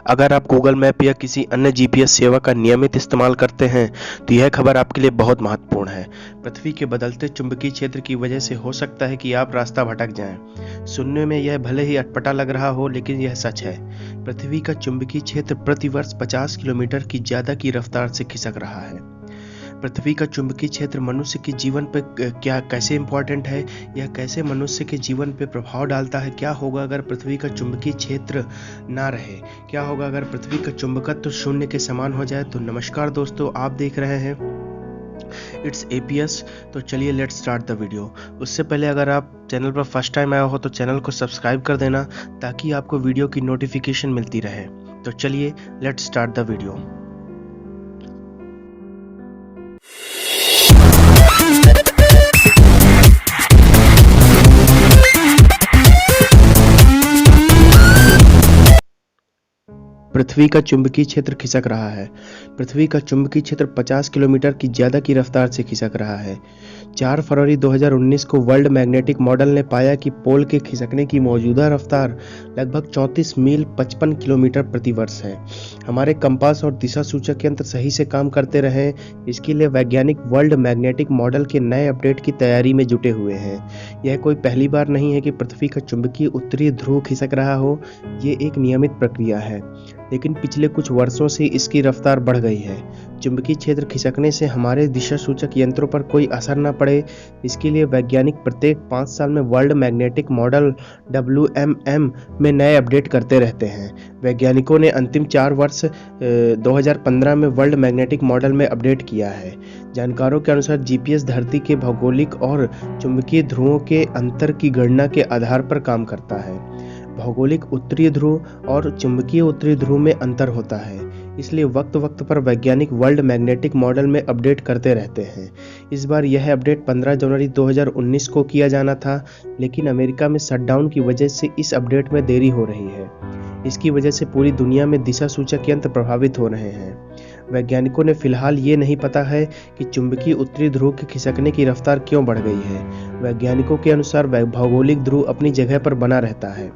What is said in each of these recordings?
अगर आप Google map या किसी अन्य जीपीएस सेवा का नियमित इस्तेमाल करते हैं तो यह खबर आपके लिए बहुत महत्वपूर्ण है। पृथ्वी के बदलते चुंबकीय क्षेत्र की वजह से हो सकता है कि आप रास्ता भटक जाएं। सुनने में यह भले ही अटपटा लग रहा हो, लेकिन यह सच है। पृथ्वी का चुंबकीय क्षेत्र प्रति वर्ष 50 किलोमीटर की ज्यादा की रफ्तार से खिसक रहा है। पृथ्वी का चुंबकीय क्षेत्र मनुष्य के जीवन पे क्या कैसे इम्पोर्टेंट है, यह कैसे मनुष्य के जीवन पे प्रभाव डालता है। क्या होगा अगर पृथ्वी का चुंबकीय क्षेत्र ना रहे, क्या होगा अगर पृथ्वी का चुंबकत्व शून्य के समान हो जाए। तो नमस्कार दोस्तों, आप देख रहे हैं इट्स एपीएस। तो चलिए लेट्स स्टार्ट द वीडियो। उससे पहले अगर आप चैनल पर फर्स्ट टाइम आए हो तो चैनल को सब्सक्राइब कर देना ताकि आपको वीडियो की नोटिफिकेशन मिलती रहे। तो चलिए लेट्स स्टार्ट द वीडियो। पृथ्वी का चुंबकीय क्षेत्र खिसक रहा है। पृथ्वी का चुंबकीय क्षेत्र 50 किलोमीटर की ज्यादा की रफ्तार से खिसक रहा है। 4 फरवरी 2019 को वर्ल्ड मैग्नेटिक मॉडल ने पाया कि पोल के खिसकने की मौजूदा रफ्तार लगभग 34 मील 55 किलोमीटर प्रति वर्ष है। हमारे कंपास और दिशा सूचक यंत्र सही से काम करते रहे, इसके लिए वैज्ञानिक वर्ल्ड मैग्नेटिक मॉडल के नए अपडेट की तैयारी में जुटे हुए हैं। यह कोई पहली बार नहीं है कि पृथ्वी का चुंबकीय उत्तरी ध्रुव खिसक रहा हो। ये एक नियमित प्रक्रिया है, लेकिन पिछले कुछ वर्षों से इसकी रफ्तार बढ़ गई है। चुंबकीय क्षेत्र खिसकने से हमारे दिशा सूचक यंत्रों पर कोई असर न पड़े, इसके लिए वैज्ञानिक प्रत्येक 5 साल में वर्ल्ड मैग्नेटिक मॉडल WMM में नए अपडेट करते रहते हैं। वैज्ञानिकों ने अंतिम 4 वर्ष 2015 में वर्ल्ड मैग्नेटिक मॉडल में अपडेट किया है। जानकारों के अनुसार जीपीएस धरती के भौगोलिक और चुंबकीय ध्रुवों के अंतर की गणना के आधार पर काम करता है। भौगोलिक उत्तरी ध्रुव और चुंबकीय उत्तरी ध्रुव में अंतर होता है, इसलिए वक्त वक्त पर वैज्ञानिक वर्ल्ड मैग्नेटिक मॉडल में अपडेट करते रहते हैं। इस बार यह अपडेट 15 जनवरी 2019 को किया जाना था, लेकिन अमेरिका में शटडाउन की वजह से इस अपडेट में देरी हो रही है। इसकी वजह से पूरी दुनिया में दिशा सूचक यंत्र प्रभावित हो रहे हैं। वैज्ञानिकों ने फिलहाल ये नहीं पता है कि चुंबकीय उत्तरी ध्रुव के खिसकने की रफ्तार क्यों बढ़ गई है। वैज्ञानिकों के अनुसार भौगोलिक ध्रुव अपनी जगह पर बना रहता है,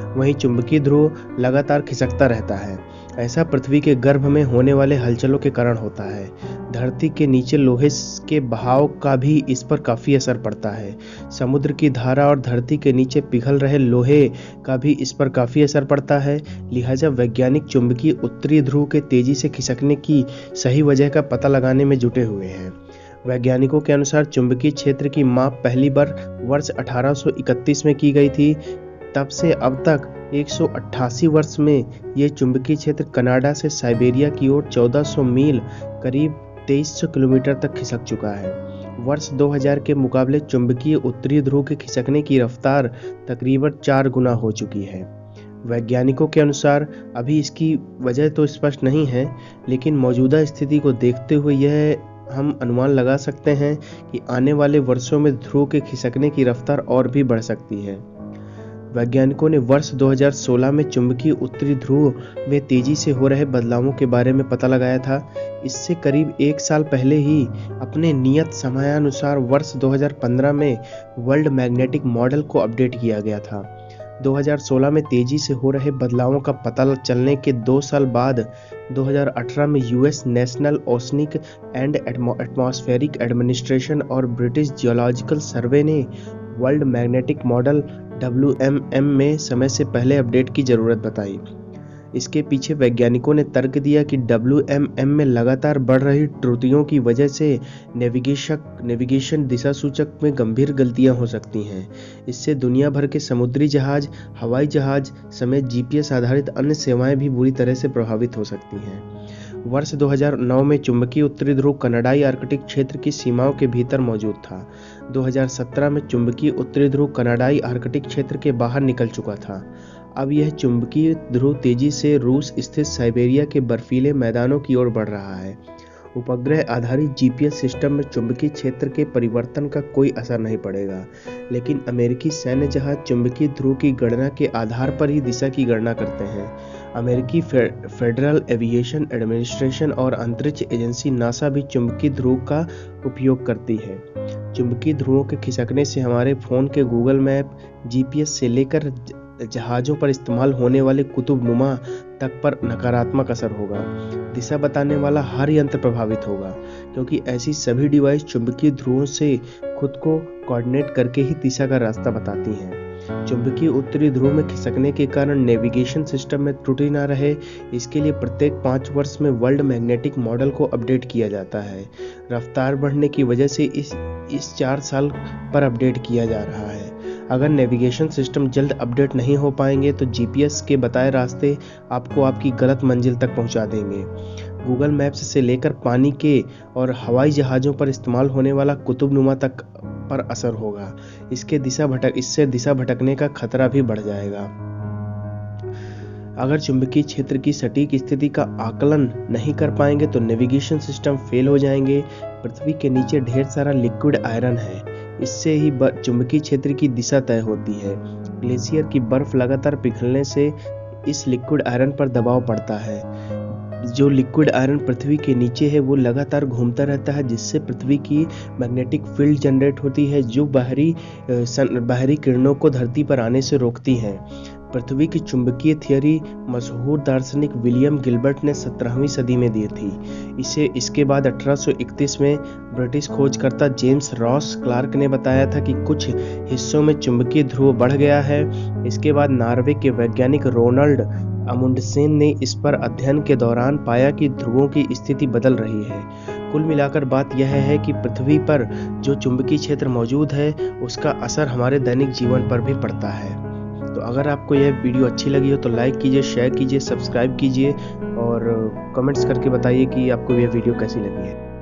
वहीं चुंबकीय ध्रुव लगातार खिसकता रहता है। ऐसा पृथ्वी के गर्भ में होने वाले हलचलों के कारण होता है। धरती के नीचे लोहे के बहाव का भी इस पर काफी असर पड़ता है। समुद्र की धारा और धरती के नीचे पिघल रहे लोहे का भी इस पर काफी असर पड़ता है। लिहाजा वैज्ञानिक चुंबकीय उत्तरी ध्रुव के तेजी से खिसकने की सही वजह का पता लगाने में जुटे हुए हैं। वैज्ञानिकों के अनुसार चुंबकीय क्षेत्र की माप पहली बार वर्ष 1831 में की गई थी। तब से अब तक 188 वर्ष में ये चुंबकीय क्षेत्र कनाडा से साइबेरिया की ओर 1400 मील करीब 2300 किलोमीटर तक खिसक चुका है। वर्ष 2000 के मुकाबले चुंबकीय उत्तरी ध्रुव के खिसकने की रफ्तार तकरीबन 4 गुना हो चुकी है। वैज्ञानिकों के अनुसार अभी इसकी वजह तो स्पष्ट नहीं है, लेकिन मौजूदा स्थिति को देखते हुए यह हम अनुमान लगा सकते हैं कि आने वाले वर्षों में ध्रुव के खिसकने की रफ्तार और भी बढ़ सकती है। वैज्ञानिकों ने वर्ष 2016 में चुंबकीय उत्तरी ध्रुव में तेजी से हो रहे बदलावों के बारे में पता लगाया था। इससे करीब 1 साल पहले ही अपने नियत समयानुसार वर्ष 2015 में वर्ल्ड मैग्नेटिक मॉडल को अपडेट किया गया था। 2016 में तेजी से हो रहे बदलावों का पता चलने के 2 साल बाद 2018 में US national oceanic and atmospheric administration और ब्रिटिश जियोलॉजिकल सर्वे ने वर्ल्ड मैग्नेटिक मॉडल WMM में समय से पहले अपडेट की जरूरत बताई। इसके पीछे वैज्ञानिकों ने तर्क दिया कि WMM में लगातार बढ़ रही त्रुटियों की वजह से नेविगेशन दिशा सूचक में गंभीर गलतियां हो सकती हैं। इससे दुनिया भर के समुद्री जहाज, हवाई जहाज समेत जीपीएस आधारित अन्य सेवाएं भी बुरी तरह से प्रभावित हो सकती हैं। वर्ष 2009 में चुंबकीय उत्तरी ध्रुव कनाडाई आर्कटिक क्षेत्र की सीमाओं के भीतर मौजूद था। 2017 में चुंबकीय उत्तरी ध्रुव कनाडाई आर्कटिक क्षेत्र के बाहर निकल चुका था। अब यह चुंबकीय ध्रुव तेजी से रूस स्थित साइबेरिया के बर्फीले मैदानों की ओर बढ़ रहा है। उपग्रह आधारित जीपीएस सिस्टम में चुंबकीय क्षेत्र के परिवर्तन का कोई असर नहीं पड़ेगा, लेकिन अमेरिकी सैन्य जहाज चुंबकीय ध्रुव की गणना के आधार पर ही दिशा की गणना करते हैं। अमेरिकी फेडरल एविएशन एडमिनिस्ट्रेशन और अंतरिक्ष एजेंसी नासा भी चुंबकीय ध्रुव का उपयोग करती है। चुंबकीय ध्रुवों के खिसकने से हमारे फोन के गूगल मैप, जीपीएस से लेकर जहाज़ों पर इस्तेमाल होने वाले कुतुबनुमा तक पर नकारात्मक असर होगा। दिशा बताने वाला हर यंत्र प्रभावित होगा, क्योंकि ऐसी सभी डिवाइस चुंबकीय ध्रुवों से खुद को कोऑर्डिनेट करके ही दिशा का रास्ता बताती हैं। चुंबकीय उत्तरी ध्रुव में खिसकने के कारण नेविगेशन सिस्टम में त्रुटि न रहे, इसके लिए प्रत्येक 5 वर्ष में वर्ल्ड मैग्नेटिक मॉडल को अपडेट किया जाता है। रफ्तार बढ़ने की वजह से इस 4 साल पर अपडेट किया जा रहा है। अगर नेविगेशन सिस्टम जल्द अपडेट नहीं हो पाएंगे तो जीपीएस के बताए रास्ते आपको आपकी गलत मंजिल तक पहुंचा देंगे। गूगल मैप्स से लेकर पानी के और हवाई जहाज़ों पर इस्तेमाल होने वाला कुतुबनुमा तक पर असर होगा। इससे दिशा भटकने का खतरा भी बढ़ जाएगा। अगर चुंबकीय क्षेत्र की सटीक स्थिति का आकलन नहीं कर पाएंगे तो नेविगेशन सिस्टम फेल हो जाएंगे। पृथ्वी के नीचे ढेर सारा लिक्विड आयरन है, इससे ही चुंबकीय क्षेत्र की दिशा तय होती है। ग्लेशियर की बर्फ लगातार पिघलने से इस लिक्विड आयरन पर दबाव पड़ता है। जो लिक्विड आयरन पृथ्वी के नीचे है वो लगातार घूमता रहता है, जिससे पृथ्वी की मैग्नेटिक फील्ड जनरेट होती है जो बाहरी किरणों को धरती पर आने से रोकती हैं। पृथ्वी की चुंबकीय थियरी मशहूर दार्शनिक विलियम गिलबर्ट ने 17वीं सदी में दी थी। इसके बाद 1831 में ब्रिटिश खोजकर्ता जेम्स रॉस क्लार्क ने बताया था कि कुछ हिस्सों में चुंबकीय ध्रुव बढ़ गया है। इसके बाद नॉर्वे के वैज्ञानिक रोनाल्ड अमुंडसेन ने इस पर अध्ययन के दौरान पाया कि ध्रुवों की स्थिति बदल रही है। कुल मिलाकर बात यह है कि पृथ्वी पर जो चुंबकीय क्षेत्र मौजूद है उसका असर हमारे दैनिक जीवन पर भी पड़ता है। तो अगर आपको यह वीडियो अच्छी लगी हो तो लाइक कीजिए, शेयर कीजिए, सब्सक्राइब कीजिए और कमेंट्स करके बताइए कि आपको यह वीडियो कैसी लगी है।